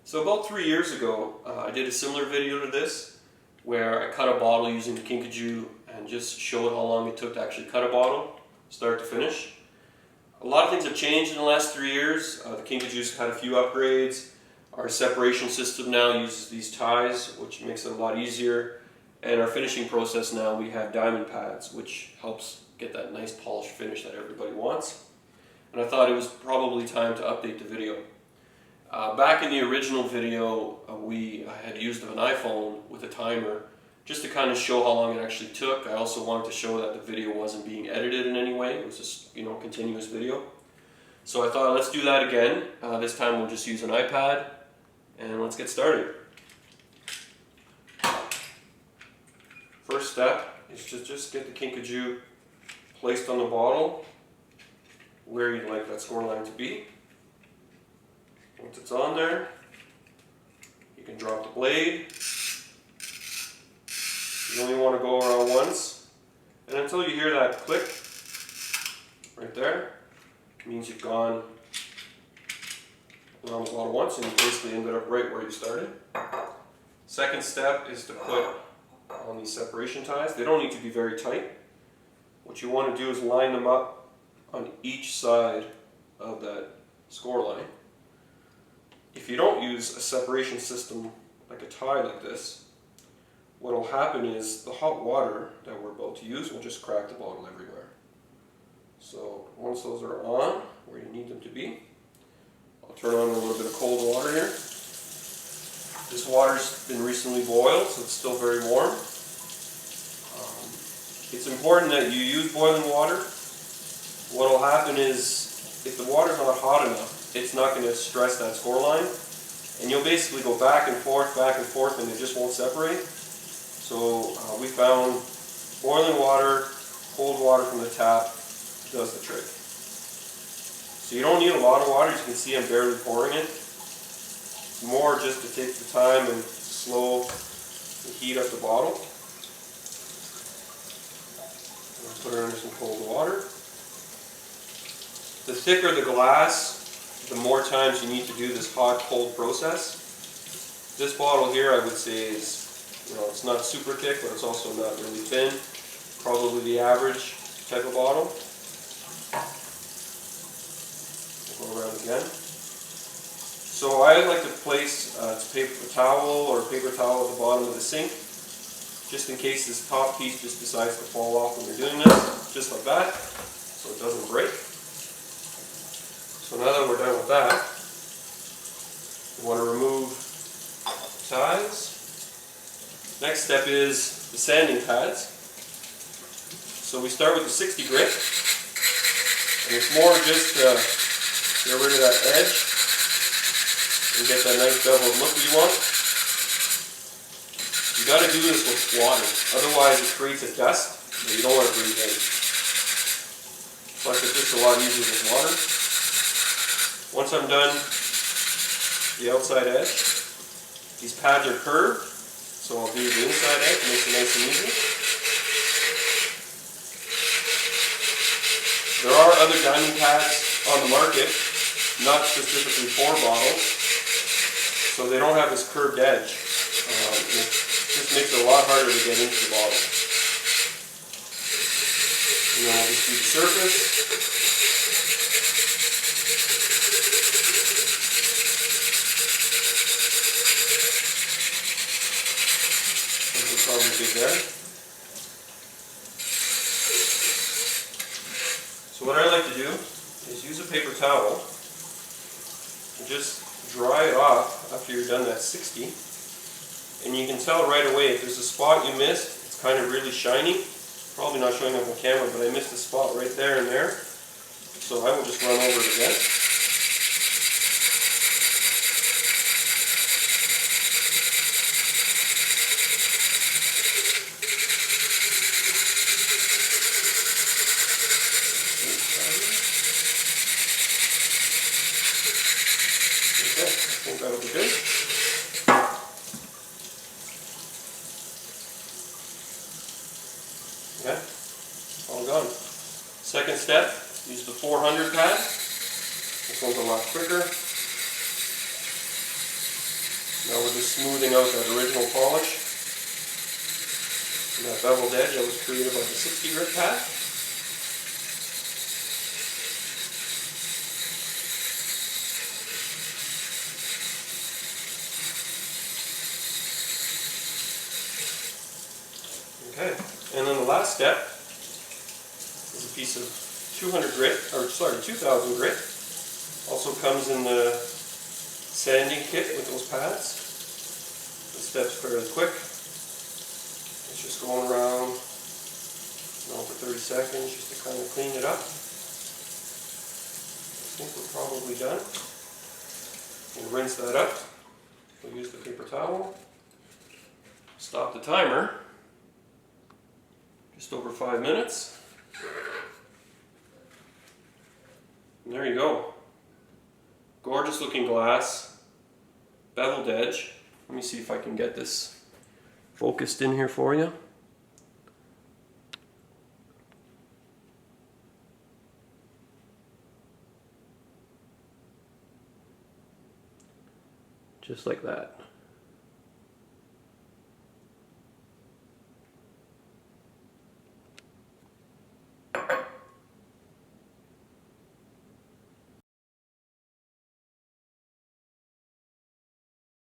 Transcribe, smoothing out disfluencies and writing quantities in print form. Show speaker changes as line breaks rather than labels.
So about 3 years ago, I did a similar video to this, where I cut a bottle using the Kinkajou and just showed how long it took to actually cut a bottle, start to finish. A lot of things have changed in the last 3 years. The Kinkajou's had a few upgrades. Our separation system now uses these ties, which makes it a lot easier. And our finishing process now, we have diamond pads, which helps get that nice polished finish that everybody wants. And I thought it was probably time to update the video. Back in the original video, I had used an iPhone with a timer just to kind of show how long it actually took. I also wanted to show that the video wasn't being edited in any way. It was just, continuous video. So I thought, let's do that again. This time we'll just use an iPad, and let's get started. First step is to just get the Kinkajou placed on the bottle where you'd like that score line to be. Once it's on there, you can drop the blade. You only want to go around once, and until you hear that click right there, it means you've gone around the bottle once and you basically ended up right where you started. Second step is to put on these separation ties. They don't need to be very tight. What you want to do is line them up on each side of that score line. If you don't use a separation system like a tie like this, what will happen is the hot water that we're about to use will just crack the bottle everywhere. So once those are on where you need them to be, I'll turn on a little bit of cold water here. This water's been recently boiled, so it's still very warm. It's important that you use boiling water. What will happen is, if the water's not hot enough, it's not going to stress that score line, and you'll basically go back and forth, and it just won't separate. So we found boiling water, cold water from the tap does the trick. So you don't need a lot of water. As you can see, I'm barely pouring it. It's more just to take the time and slow the heat up the bottle. I'll put it under some cold water. The thicker the glass, the more times you need to do this hot-cold process. This bottle here, I would say, is, it's not super thick, but it's also not really thin. Probably the average type of bottle. We'll go around again. So I like to place a paper towel or a paper towel at the bottom of the sink, just in case this top piece just decides to fall off when you're doing this, just like that, so it doesn't break. So now that we're done with that, we want to remove the ties. Next step is the sanding pads. So we start with the 60 grit, and it's more just to get rid of that edge and get that nice beveled look that you want. You got to do this with water, otherwise it creates a dust that you don't want to breathe in. Plus it's just a lot easier with water. Once I'm done the outside edge, these pads are curved, so I'll do the inside edge, makes it nice and easy. There are other diamond pads on the market, not specifically for bottles, so they don't have this curved edge. It just makes it a lot harder to get into the bottle. And then we'll just do the surface. Probably good there. So what I like to do is use a paper towel and just dry it off after you're done that 60. And you can tell right away if there's a spot you missed, it's kind of really shiny. Probably not showing up on camera, but I missed a spot right there and there. So I will just run over it again. Okay, I think that'll be good. Okay, all gone. Second step, use the 400 pad. This one's a lot quicker. Now we're just smoothing out that original polish and that beveled edge that was created by the 60 grit pad. Okay, and then the last step is a piece of 200 grit, or sorry, 2000 grit. Also comes in the sanding kit with those pads. The step's fairly quick. It's just going around for 30 seconds just to kind of clean it up. I think we're probably done. We'll rinse that up. We'll use the paper towel. Stop the timer. Just over 5 minutes. And there you go. Gorgeous looking glass, beveled edge. Let me see if I can get this focused in here for you. Just like that.